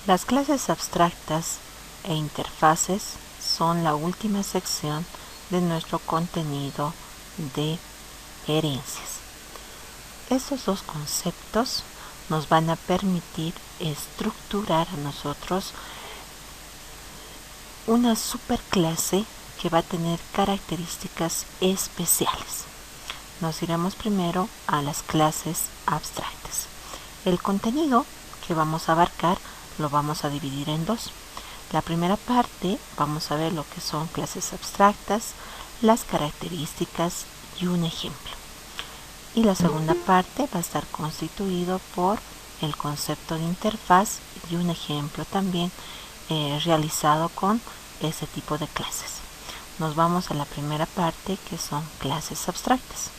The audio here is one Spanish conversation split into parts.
Las clases abstractas e interfaces son la última sección de nuestro contenido de herencias. Estos dos conceptos nos van a permitir estructurar a nosotros una superclase que va a tener características especiales. Nos iremos primero a las clases abstractas. El contenido que vamos a abarcar lo vamos a dividir en dos. La primera parte vamos a ver lo que son clases abstractas, las características y un ejemplo. Y la segunda parte va a estar constituido por el concepto de interfaz y un ejemplo también realizado con ese tipo de clases. Nos vamos a la primera parte, que son clases abstractas.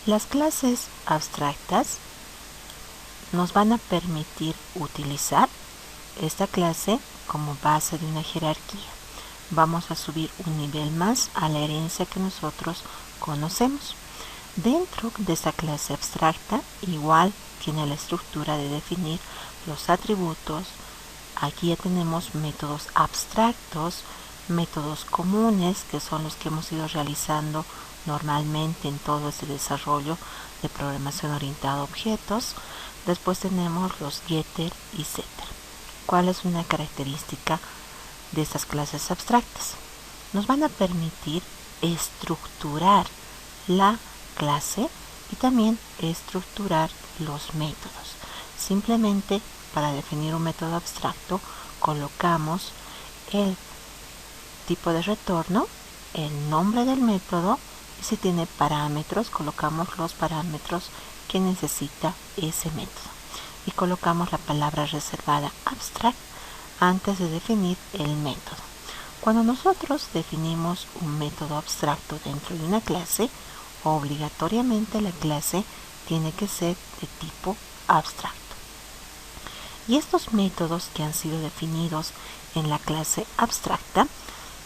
Las clases abstractas nos van a permitir utilizar esta clase como base de una jerarquía. Vamos a subir un nivel más a la herencia que nosotros conocemos. Dentro de esta clase abstracta, igual tiene la estructura de definir los atributos. Aquí ya tenemos métodos abstractos, métodos comunes, que son los que hemos ido realizando normalmente en todo este desarrollo de programación orientada a objetos. Después tenemos los getter y setter. ¿Cuál es una característica de estas clases abstractas? Nos van a permitir estructurar la clase y también estructurar los métodos. Simplemente para definir un método abstracto colocamos el tipo de retorno, el nombre del método, y si tiene parámetros colocamos los parámetros que necesita ese método y colocamos la palabra reservada abstract antes de definir el método. Cuando nosotros definimos un método abstracto dentro de una clase, obligatoriamente la clase tiene que ser de tipo abstracto. Y estos métodos que han sido definidos en la clase abstracta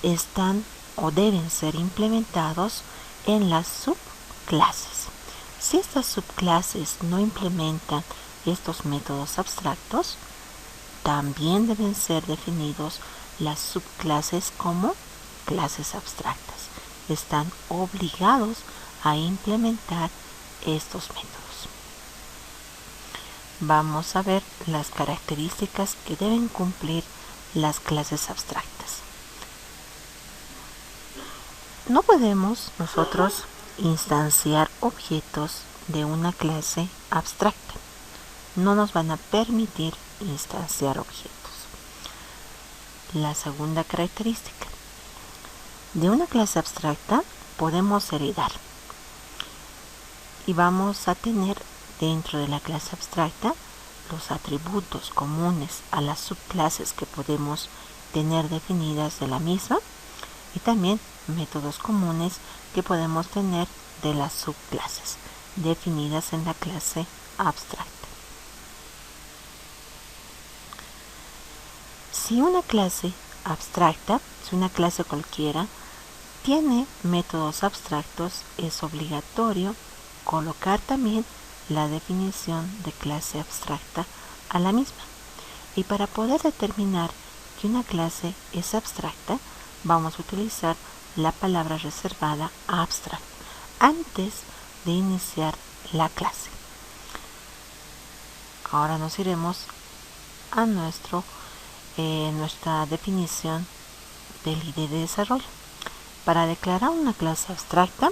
están o deben ser implementados en las subclases. Si estas subclases no implementan estos métodos abstractos, también deben ser definidos las subclases como clases abstractas. Están obligados a implementar estos métodos. Vamos a ver las características que deben cumplir las clases abstractas. No podemos nosotros instanciar objetos de una clase abstracta. No nos van a permitir instanciar objetos. La segunda característica. De una clase abstracta podemos heredar. Y vamos a tener dentro de la clase abstracta los atributos comunes a las subclases que podemos tener definidas de la misma y también métodos comunes que podemos tener de las subclases definidas en la clase abstracta. Si una clase abstracta, si una clase cualquiera tiene métodos abstractos, es obligatorio colocar también la definición de clase abstracta a la misma. Y para poder determinar que una clase es abstracta, vamos a utilizar la palabra reservada abstract antes de iniciar la clase. Ahora nos iremos a nuestra definición del ID de desarrollo. Para declarar una clase abstracta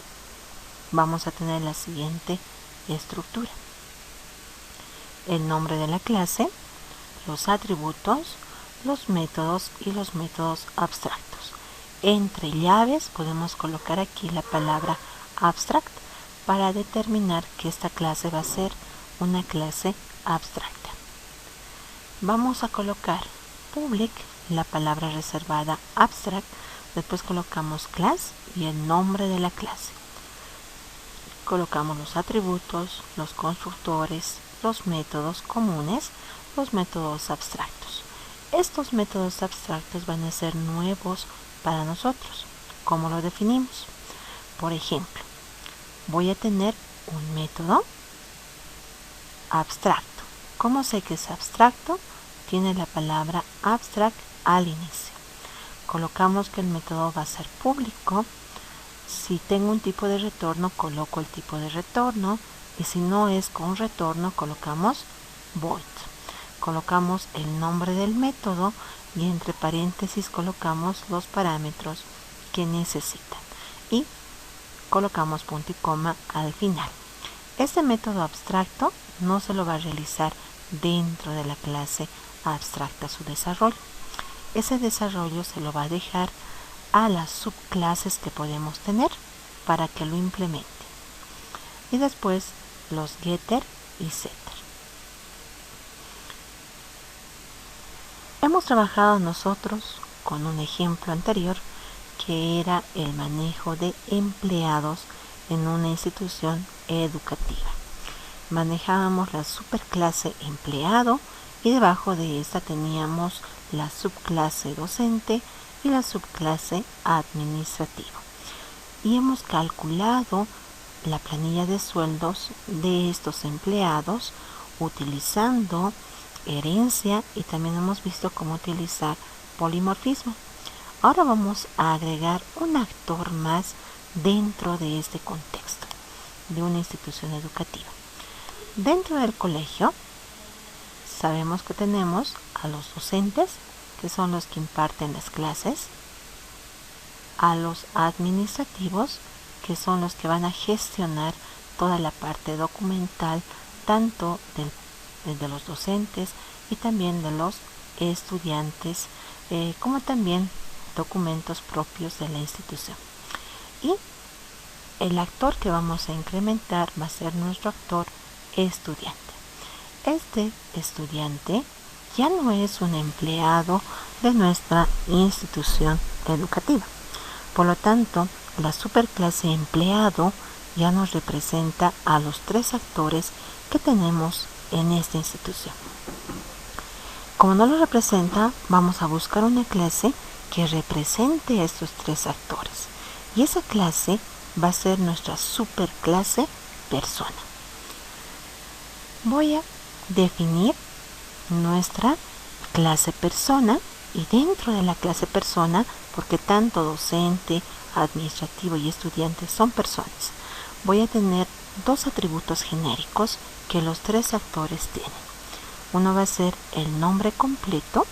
vamos a tener la siguiente estructura: el nombre de la clase, los atributos, los métodos y los métodos abstractos. Entre llaves podemos colocar aquí la palabra abstract para determinar que esta clase va a ser una clase abstracta. Vamos a colocar public, la palabra reservada abstract, después colocamos class y el nombre de la clase. Colocamos los atributos, los constructores, los métodos comunes, los métodos abstractos. Estos métodos abstractos van a ser nuevos para nosotros. ¿Cómo lo definimos? Por ejemplo, voy a tener un método abstracto ¿Cómo sé que es abstracto? Tiene la palabra abstract al inicio. Colocamos que el método va a ser público. Si tengo un tipo de retorno, coloco el tipo de retorno. Y si no es con retorno, colocamos void. Colocamos el nombre del método y entre paréntesis colocamos los parámetros que necesitan. Y colocamos punto y coma al final. Este método abstracto no se lo va a realizar dentro de la clase abstracta su desarrollo. Ese desarrollo se lo va a dejar a las subclases que podemos tener para que lo implemente. Y después los getter y setter. Hemos trabajado nosotros con un ejemplo anterior que era el manejo de empleados en una institución educativa. Manejábamos la superclase empleado y debajo de esta teníamos la subclase docente y la subclase administrativo. Y hemos calculado la planilla de sueldos de estos empleados utilizando herencia y también hemos visto cómo utilizar polimorfismo. Ahora vamos a agregar un actor más dentro de este contexto de una institución educativa. Dentro del colegio sabemos que tenemos a los docentes, que son los que imparten las clases, a los administrativos, que son los que van a gestionar toda la parte documental, tanto de los docentes y también de los estudiantes, como también documentos propios de la institución. Y el actor que vamos a incrementar va a ser nuestro actor estudiante. Este estudiante ya no es un empleado de nuestra institución educativa. Por lo tanto, la superclase empleado ya nos representa a los tres actores que tenemos en esta institución. Como no lo representa, vamos a buscar una clase que represente a estos tres actores. Y esa clase va a ser nuestra superclase persona. Voy a definir nuestra clase persona y dentro de la clase persona, porque tanto docente, administrativo y estudiante son personas, voy a tener dos atributos genéricos que los tres actores tienen. Uno va a ser el nombre completo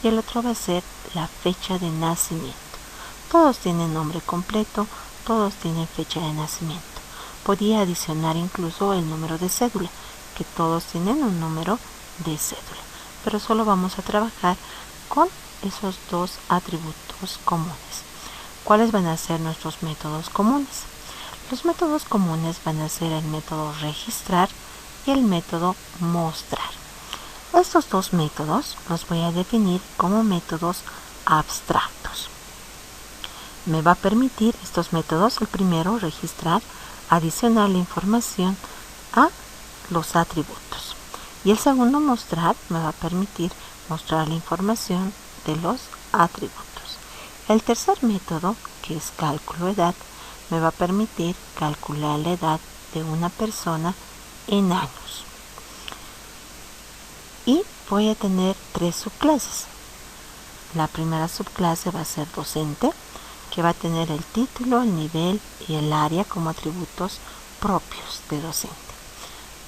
y el otro va a ser la fecha de nacimiento. Todos tienen nombre completo, todos tienen fecha de nacimiento. Podía adicionar incluso el número de cédula, que todos tienen un número de cédula, pero solo vamos a trabajar con esos dos atributos comunes. ¿Cuáles van a ser nuestros métodos comunes? Los métodos comunes van a ser el método registrar y el método mostrar. Estos dos métodos los voy a definir como métodos abstractos. Me va a permitir estos métodos, el primero, registrar, adicionar la información a los atributos. Y el segundo, mostrar, me va a permitir mostrar la información de los atributos. El tercer método, que es cálculo edad, me va a permitir calcular la edad de una persona en años. Y voy a tener tres subclases. La primera subclase va a ser docente, que va a tener el título, el nivel y el área como atributos propios de docente.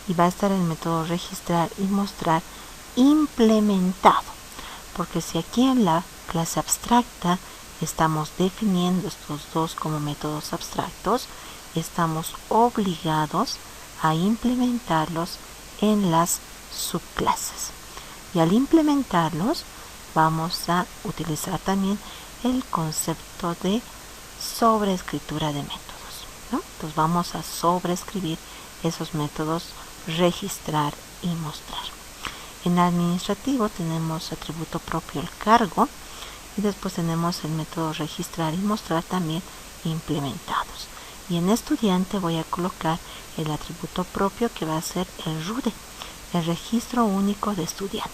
Y va a estar el método registrar y mostrar implementado, porque si aquí en la clase abstracta estamos definiendo estos dos como métodos abstractos, estamos obligados a implementarlos en las subclases. Y al implementarlos vamos a utilizar también el concepto de sobreescritura de métodos, ¿no? Entonces vamos a sobreescribir esos métodos registrar y mostrar. En administrativo tenemos atributo propio el cargo y después tenemos el método registrar y mostrar también implementados. Y en estudiante voy a colocar el atributo propio que va a ser el RUDE, el registro único de estudiante.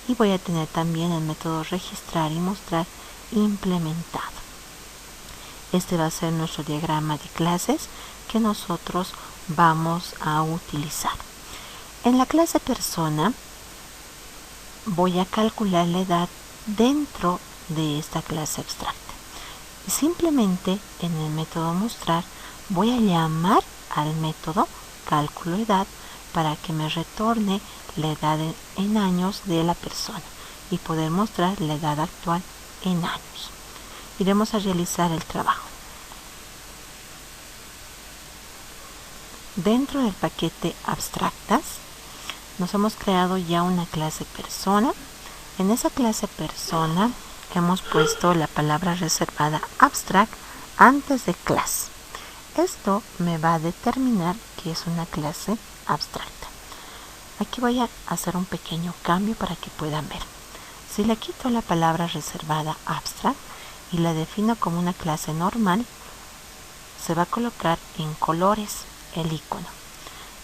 Y voy a tener también el método registrar y mostrar implementado. Este va a ser nuestro diagrama de clases que nosotros vamos a utilizar. En la clase persona voy a calcular la edad dentro de esta clase abstracta. Y simplemente en el método mostrar voy a llamar al método cálculo edad para que me retorne la edad en años de la persona y poder mostrar la edad actual en años. Iremos a realizar el trabajo. Dentro del paquete abstractas nos hemos creado ya una clase persona. En esa clase persona hemos puesto la palabra reservada abstract antes de class. Esto me va a determinar que es una clase abstracta. Aquí voy a hacer un pequeño cambio para que puedan ver. Si le quito la palabra reservada abstract y la defino como una clase normal, se va a colocar en colores el icono.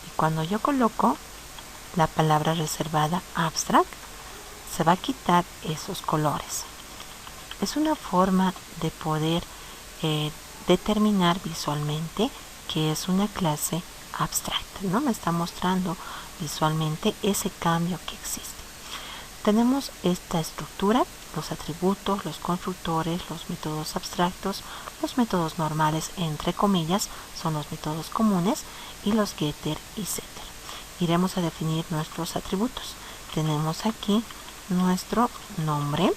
Y cuando yo coloco la palabra reservada abstract, se va a quitar esos colores. Es una forma de poder determinar visualmente que es una clase abstracta, ¿no? Me está mostrando visualmente ese cambio que existe. Tenemos esta estructura, los atributos, los constructores, los métodos abstractos, los métodos normales, entre comillas, son los métodos comunes, y los getter y setter. Iremos a definir nuestros atributos. Tenemos aquí nuestro nombre.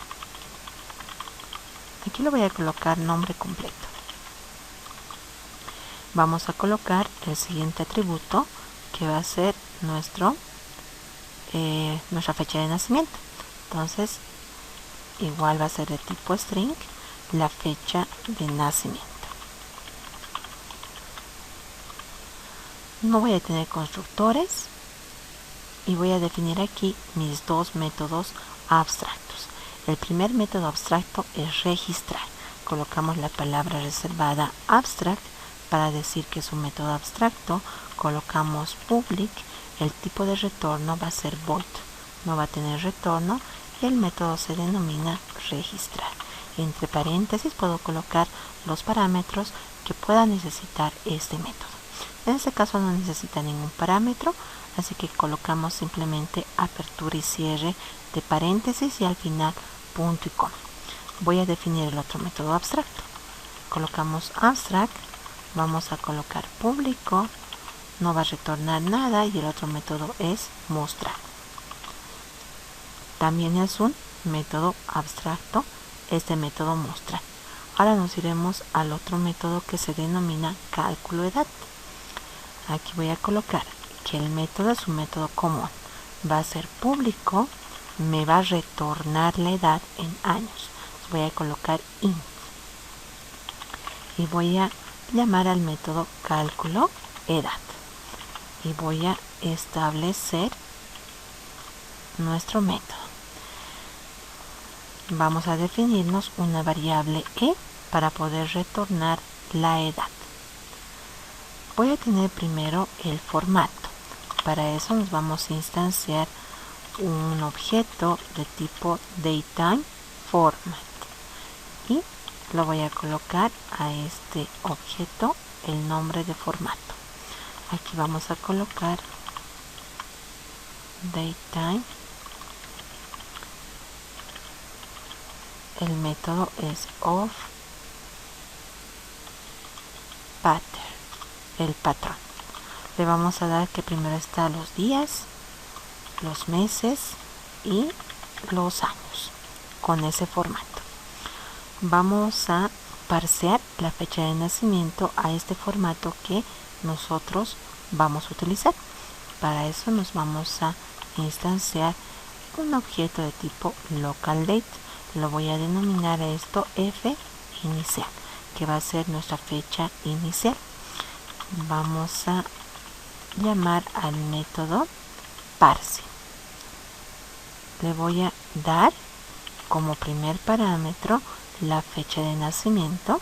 Aquí le voy a colocar nombre completo. Vamos a colocar el siguiente atributo, que va a ser nuestra fecha de nacimiento. Entonces, igual va a ser de tipo string la fecha de nacimiento. No voy a tener constructores y voy a definir aquí mis dos métodos abstractos. El primer método abstracto es registrar. Colocamos la palabra reservada abstract para decir que es un método abstracto. Colocamos public. El tipo de retorno va a ser void, no va a tener retorno, y el método se denomina registrar. Entre paréntesis puedo colocar los parámetros que pueda necesitar este método. En este caso no necesita ningún parámetro, así que colocamos simplemente apertura y cierre de paréntesis y al final punto y coma. Voy a definir el otro método abstracto. Colocamos abstract, vamos a colocar público, no va a retornar nada, y el otro método es mostrar. También es un método abstracto este método mostrar. Ahora nos iremos al otro método que se denomina cálculo edad. Aquí voy a colocar que el método es un método común. Va a ser público, me va a retornar la edad en años. Voy a colocar int. Y voy a llamar al método cálculo edad. Y voy a establecer nuestro método. Vamos a definirnos una variable e para poder retornar la edad. Voy a tener primero el formato. Para eso nos vamos a instanciar un objeto de tipo DateTimeFormat y lo voy a colocar a este objeto el nombre de formato. Aquí vamos a colocar DateTime. El método es ofPattern, el patrón. Le vamos a dar que primero está los días, los meses y los años con ese formato. Vamos a parsear la fecha de nacimiento a este formato que nosotros vamos a utilizar. Para eso nos vamos a instanciar un objeto de tipo localDate. Lo voy a denominar a esto f inicial, que va a ser nuestra fecha inicial. Vamos a llamar al método parse. Le voy a dar como primer parámetro la fecha de nacimiento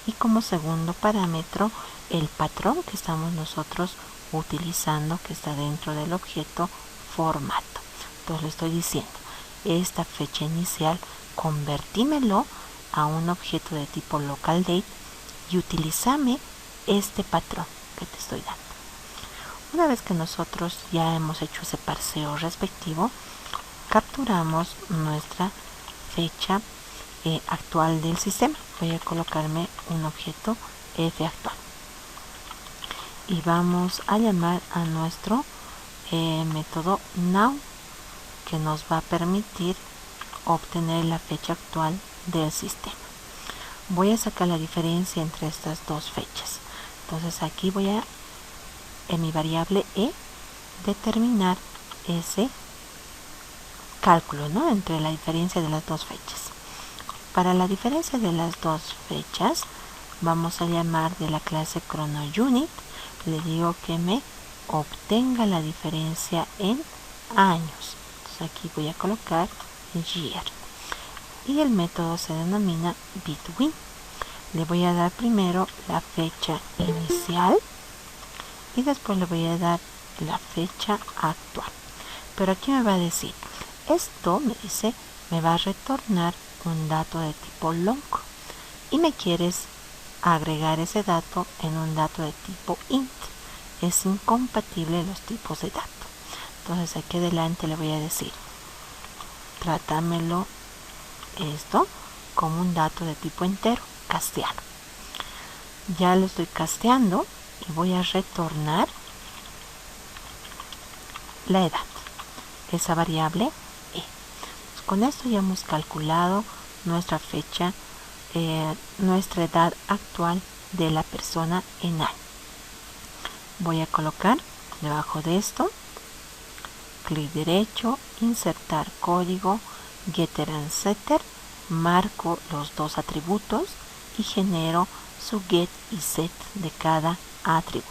y como segundo parámetro el patrón que estamos nosotros utilizando, que está dentro del objeto formato. Entonces le estoy diciendo, esta fecha inicial convertímelo a un objeto de tipo localDate y utilízame este patrón que te estoy dando. Una vez que nosotros ya hemos hecho ese parseo respectivo, capturamos nuestra fecha actual del sistema. Voy a colocarme un objeto f actual y vamos a llamar a nuestro método now, que nos va a permitir obtener la fecha actual del sistema. Voy a sacar la diferencia entre estas dos fechas. Entonces aquí voy a, en mi variable e, determinar ese cálculo, ¿no?, entre la diferencia de las dos fechas. Para la diferencia de las dos fechas, vamos a llamar de la clase chronoUnit. Le digo que me obtenga la diferencia en años. Entonces aquí voy a colocar year. Y el método se denomina between. Le voy a dar primero la fecha inicial y después le voy a dar la fecha actual. Pero aquí me va a decir, esto me dice, me va a retornar un dato de tipo long y me quieres agregar ese dato en un dato de tipo int. Es incompatible los tipos de dato. Entonces aquí adelante le voy a decir, trátamelo esto como un dato de tipo entero, castear. Ya lo estoy casteando y voy a retornar la edad, esa variable e. Pues con esto ya hemos calculado nuestra fecha, nuestra edad actual de la persona en año. Voy a colocar debajo de esto, clic derecho, insertar código, getter and setter, marco los dos atributos y genero su get y set de cada atributo.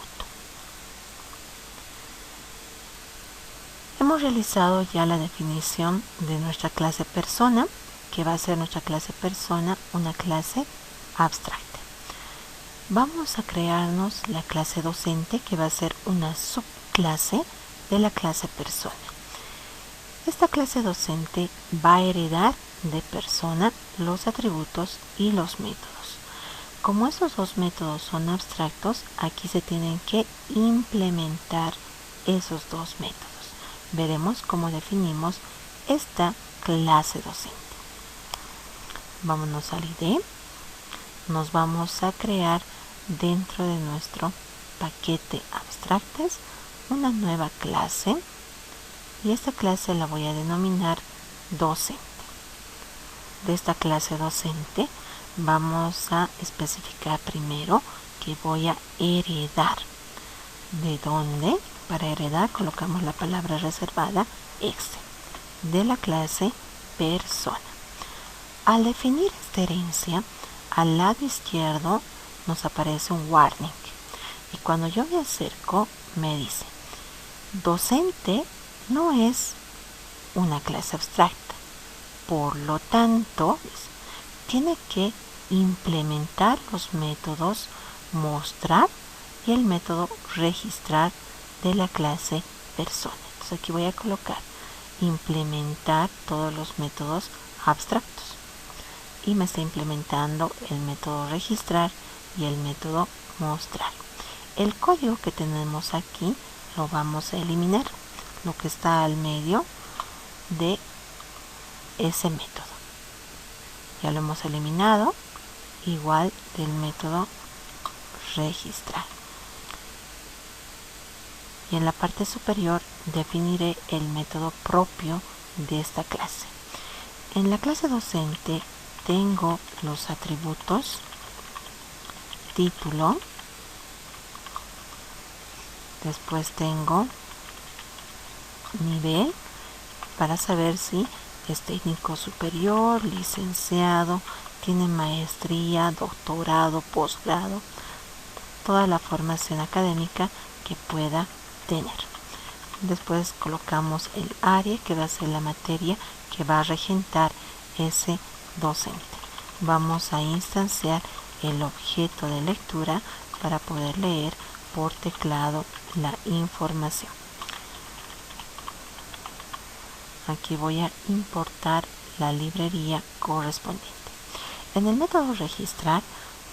Hemos realizado ya la definición de nuestra clase persona, que va a ser nuestra clase persona una clase abstracta. Vamos a crearnos la clase docente, que va a ser una subclase de la clase persona. Esta clase docente va a heredar de persona los atributos y los métodos. Como esos dos métodos son abstractos, aquí se tienen que implementar esos dos métodos. Veremos cómo definimos esta clase docente. Vámonos al IDE. Nos vamos a crear dentro de nuestro paquete abstractes una nueva clase y esta clase la voy a denominar docente. De esta clase docente vamos a especificar primero que voy a heredar. ¿De dónde? Para heredar colocamos la palabra reservada exe, de la clase persona. Al definir esta herencia, al lado izquierdo nos aparece un warning y cuando yo me acerco me dice, docente no es una clase abstracta, por lo tanto tiene que implementar los métodos mostrar y el método registrar de la clase persona. Entonces aquí voy a colocar implementar todos los métodos abstractos y me está implementando el método registrar y el método mostrar. El código que tenemos aquí lo vamos a eliminar, lo que está al medio de ese método. Ya lo hemos eliminado, igual del método registrar. Y en la parte superior definiré el método propio de esta clase. En la clase docente tengo los atributos título, después tengo nivel para saber si es técnico superior, licenciado, tiene maestría, doctorado, posgrado, toda la formación académica que pueda tener. Después colocamos el área, que va a ser la materia que va a regentar ese docente. Vamos a instanciar el objeto de lectura para poder leer por teclado la información. Aquí voy a importar la librería correspondiente. En el método registrar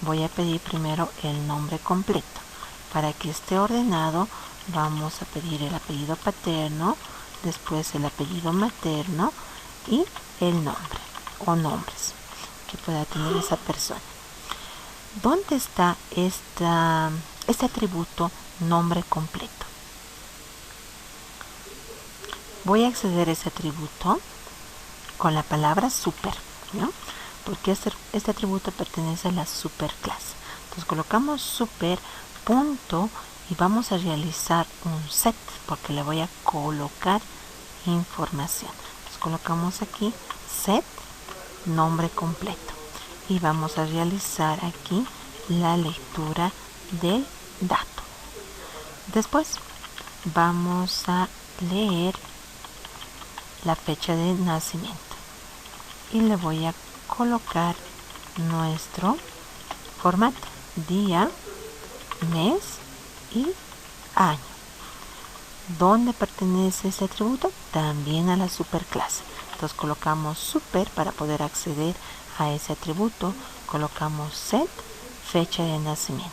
voy a pedir primero el nombre completo. Para que esté ordenado vamos a pedir el apellido paterno, después el apellido materno y el nombre o nombres que pueda tener esa persona. ¿Dónde está este atributo nombre completo? Voy a acceder a ese atributo con la palabra super, ¿no? Porque este atributo pertenece a la superclase. Entonces colocamos super punto y vamos a realizar un set porque le voy a colocar información. Entonces colocamos aquí set nombre completo y vamos a realizar aquí la lectura del dato. Después vamos a leer la fecha de nacimiento y le voy a colocar nuestro formato, día, mes y año. ¿Dónde pertenece este atributo? También a la superclase. Entonces colocamos super para poder acceder a ese atributo, colocamos set, fecha de nacimiento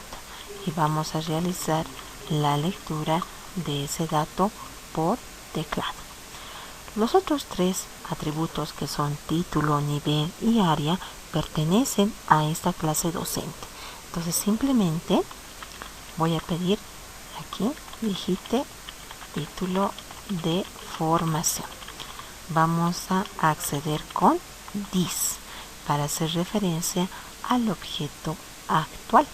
y vamos a realizar la lectura de ese dato por teclado. Los otros tres atributos, que son título, nivel y área, pertenecen a esta clase docente. Entonces simplemente voy a pedir aquí, digite título de formación. Vamos a acceder con this para hacer referencia al objeto actual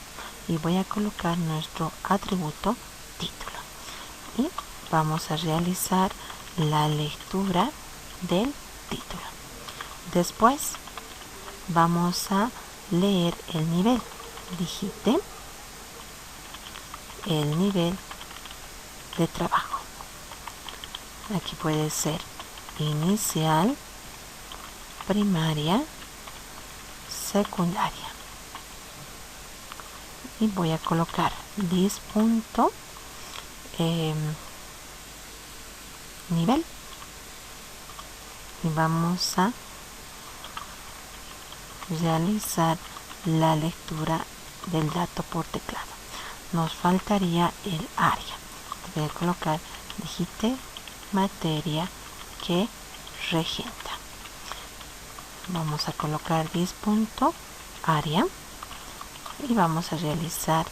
y voy a colocar nuestro atributo título y vamos a realizar la lectura del título. Después vamos a leer el nivel. Digite el nivel de trabajo. Aquí puede ser inicial, primaria, secundaria. Y voy a colocar this punto nivel y vamos a realizar la lectura del dato por teclado. Nos faltaría el área. Voy a colocar digite materia que regenta. Vamos a colocar this punto área y vamos a realizar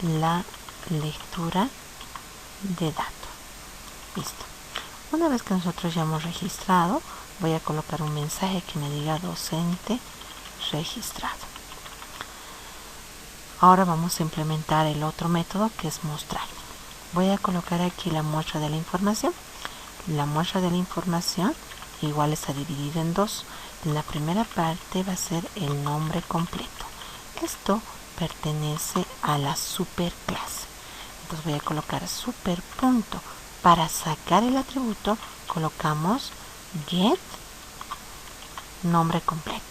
la lectura de dato. Listo. Una vez que nosotros ya hemos registrado, voy a colocar un mensaje que me diga docente registrado. Ahora vamos a implementar el otro método, que es mostrar. Voy a colocar aquí la muestra de la información. La muestra de la información igual está dividida en dos. La primera parte va a ser el nombre completo. Esto pertenece a la superclase. Entonces voy a colocar super punto. Para sacar el atributo colocamos get nombre completo.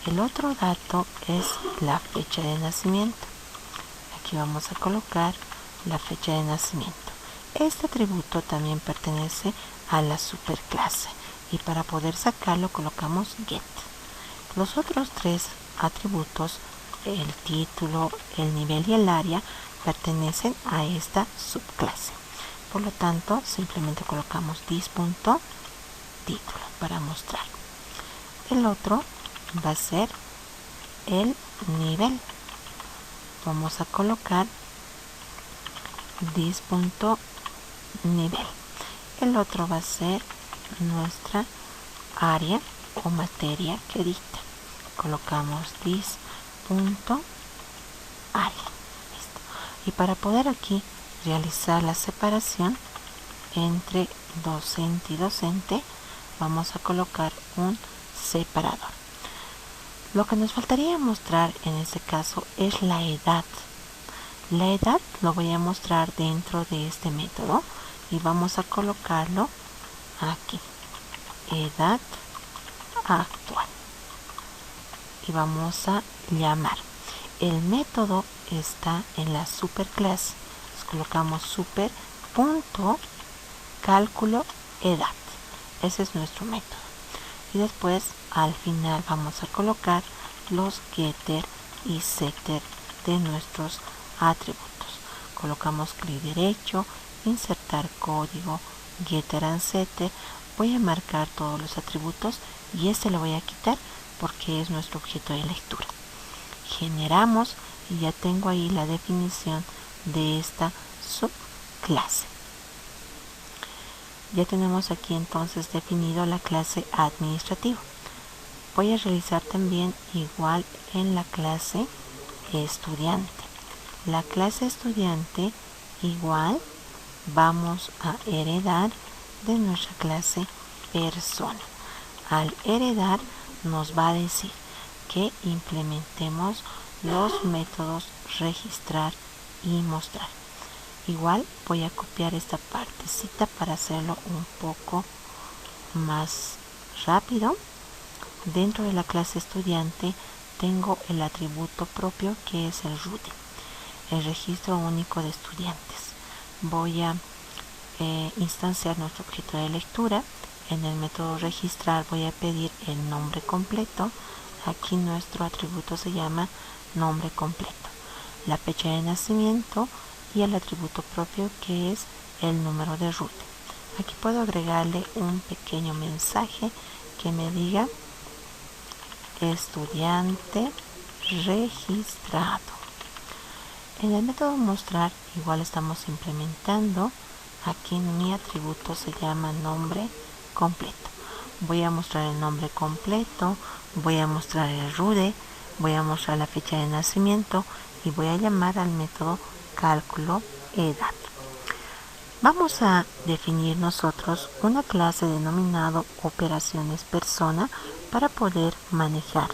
El otro dato es la fecha de nacimiento. Aquí vamos a colocar la fecha de nacimiento. Este atributo también pertenece a la superclase y para poder sacarlo colocamos get. Los otros tres atributos, el título, el nivel y el área, pertenecen a esta subclase. Por lo tanto, simplemente colocamos this.título para mostrar. El otro va a ser el nivel. Vamos a colocar this.nivel. El otro va a ser nuestra área o materia que dicta. Colocamos this.área. Listo. Y para poder aquí realizar la separación entre docente y docente, vamos a colocar un separador. Lo que nos faltaría mostrar en este caso es la edad. La edad lo voy a mostrar dentro de este método y vamos a colocarlo aquí, edad actual, y vamos a llamar. El método está en la superclase. Colocamos super punto cálculo edad. Ese es nuestro método. Y después al final vamos a colocar los getter y setter de nuestros atributos. Colocamos clic derecho insertar código, getter and setter. Voy a marcar todos los atributos y este lo voy a quitar porque es nuestro objeto de lectura. Generamos y ya tengo ahí la definición de esta subclase. Ya tenemos aquí entonces definido la clase administrativo. Voy a realizar también igual en la clase estudiante. La clase estudiante igual vamos a heredar de nuestra clase persona. Al heredar nos va a decir que implementemos los métodos registrar y mostrar. Igual voy a copiar esta partecita para hacerlo un poco más rápido. Dentro de la clase estudiante tengo el atributo propio que es el RUDE, el registro único de estudiantes. Voy a instanciar nuestro objeto de lectura. En el método registrar voy a pedir el nombre completo. Aquí nuestro atributo se llama nombre completo, la fecha de nacimiento y el atributo propio que es el número de RUT. Aquí puedo agregarle un pequeño mensaje que me diga estudiante registrado. En el método mostrar igual estamos implementando. Aquí mi atributo se llama nombre completo. Voy a mostrar el nombre completo, voy a mostrar el RUDE, voy a mostrar la fecha de nacimiento y voy a llamar al método cálculo edad. Vamos a definir nosotros una clase denominado operaciones persona para poder manejar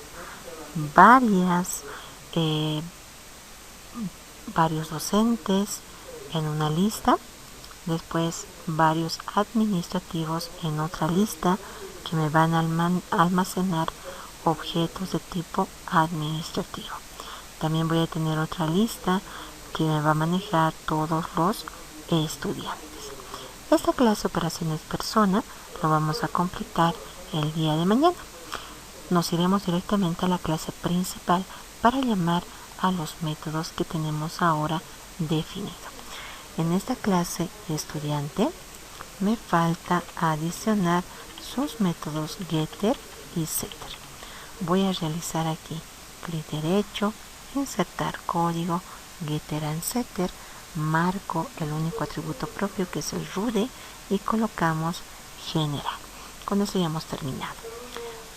varios docentes en una lista, después varios administrativos en otra lista que me van a almacenar objetos de tipo administrativo. También voy a tener otra lista que me va a manejar todos los estudiantes. Esta clase operaciones persona lo vamos a completar el día de mañana. Nos iremos directamente a la clase principal para llamar a los métodos que tenemos ahora definidos. En esta clase estudiante me falta adicionar sus métodos getter y setter. Voy a realizar aquí clic derecho, insertar código, getter and setter, marco el único atributo propio que es el RUDE y colocamos generar. Con eso ya hemos terminado.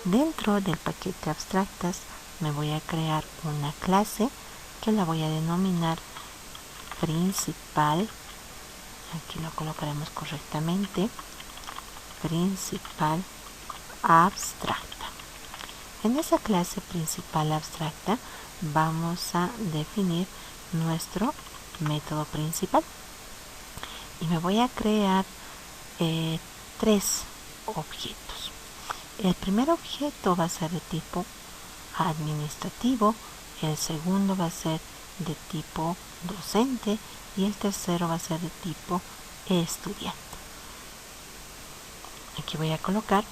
Dentro del paquete abstractas me voy a crear una clase que la voy a denominar principal. Aquí lo colocaremos correctamente. Principal abstracta. En esa clase principal abstracta vamos a definir nuestro método principal y me voy a crear 3 objetos. El primer objeto va a ser de tipo administrativo, el segundo va a ser de tipo docente y el tercero va a ser de tipo estudiante. Aquí voy a colocar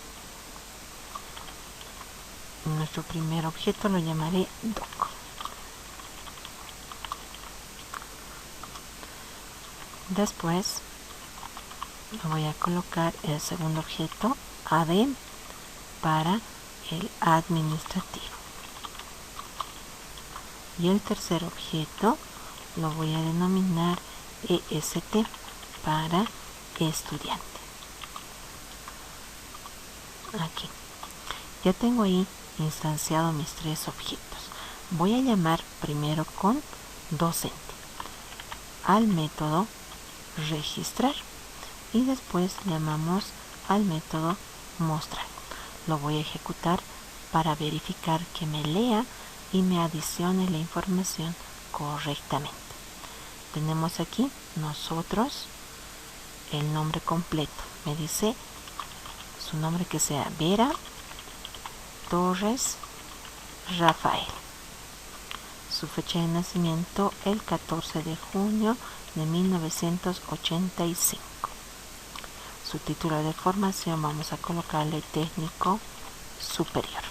nuestro primer objeto, lo llamaré doc. Después voy a colocar el segundo objeto AD para el administrativo. Y el tercer objeto lo voy a denominar EST para estudiante. Aquí. Ya tengo ahí instanciado mis 3 objetos. Voy a llamar primero con docente al método registrar y después llamamos al método mostrar. Lo voy a ejecutar para verificar que me lea y me adicione la información correctamente. Tenemos aquí nosotros el nombre completo. Me dice su nombre que sea Vera Torres Rafael. Su fecha de nacimiento el 14 de junio de 1985. Su título de formación vamos a colocarle técnico superior.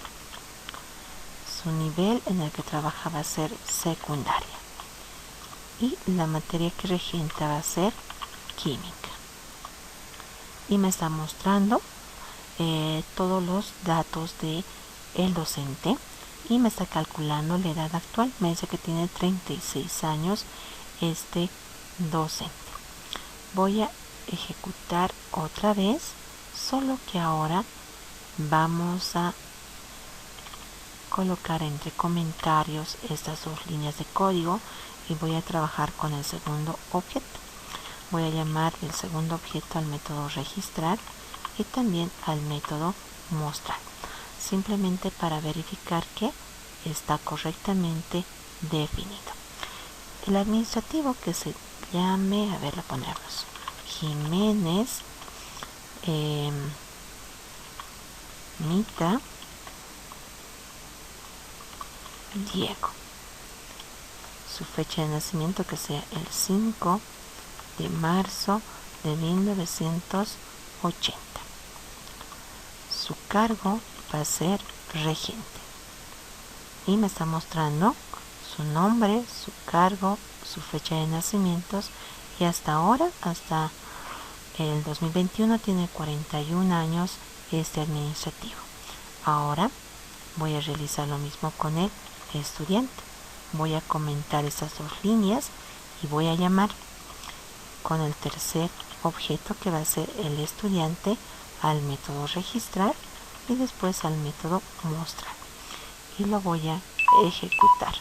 Su nivel en el que trabaja va a ser secundaria. Y la materia que regenta va a ser química. Y me está mostrando todos los datos de el docente y me está calculando la edad actual. Me dice que tiene 36 años este docente. Voy a ejecutar otra vez, solo que ahora vamos a colocar entre comentarios estas dos líneas de código y voy a trabajar con el segundo objeto. Voy a llamar el segundo objeto al método registrar y también al método mostrar, simplemente para verificar que está correctamente definido. El administrativo que se llame, a ver, lo pondremos Jiménez Mita Diego. Su fecha de nacimiento que sea el 5 de marzo de 1980. Su cargo va a ser regente. Y me está mostrando su nombre, su cargo, su fecha de nacimiento y hasta ahora, hasta el 2021, tiene 41 años este administrativo. Ahora voy a realizar lo mismo con el estudiante. Voy a comentar estas dos líneas y voy a llamar con el tercer objeto que va a ser el estudiante al método registrar y después al método mostrar. Y lo voy a ejecutar.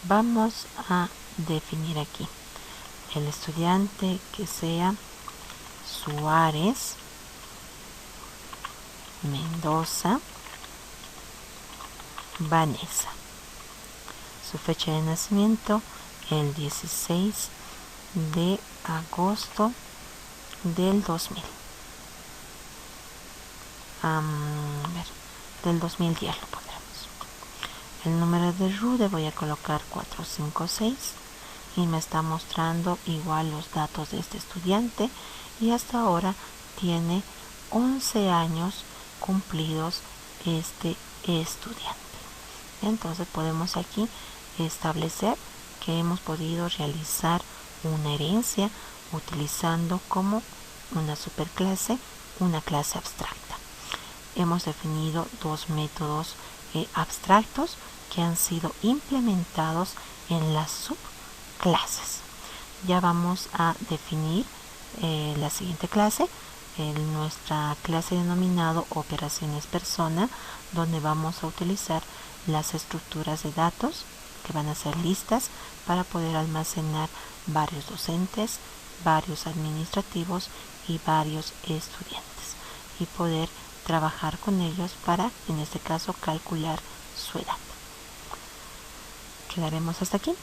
Vamos a definir aquí el estudiante que sea Suárez Mendoza Vanessa. Su fecha de nacimiento el 16 de agosto del 2000. Del 2010 lo pondremos. El número de RUDE voy a colocar 456 y me está mostrando igual los datos de este estudiante y hasta ahora tiene 11 años cumplidos este estudiante. Entonces podemos aquí establecer que hemos podido realizar una herencia utilizando como una superclase una clase abstracta. Hemos definido dos métodos abstractos que han sido implementados en las subclases. Ya vamos a definir la siguiente clase, nuestra clase denominado operaciones persona, donde vamos a utilizar las estructuras de datos que van a ser listas para poder almacenar varios docentes, varios administrativos y varios estudiantes y poder trabajar con ellos para, en este caso, calcular su edad. Quedaremos hasta aquí.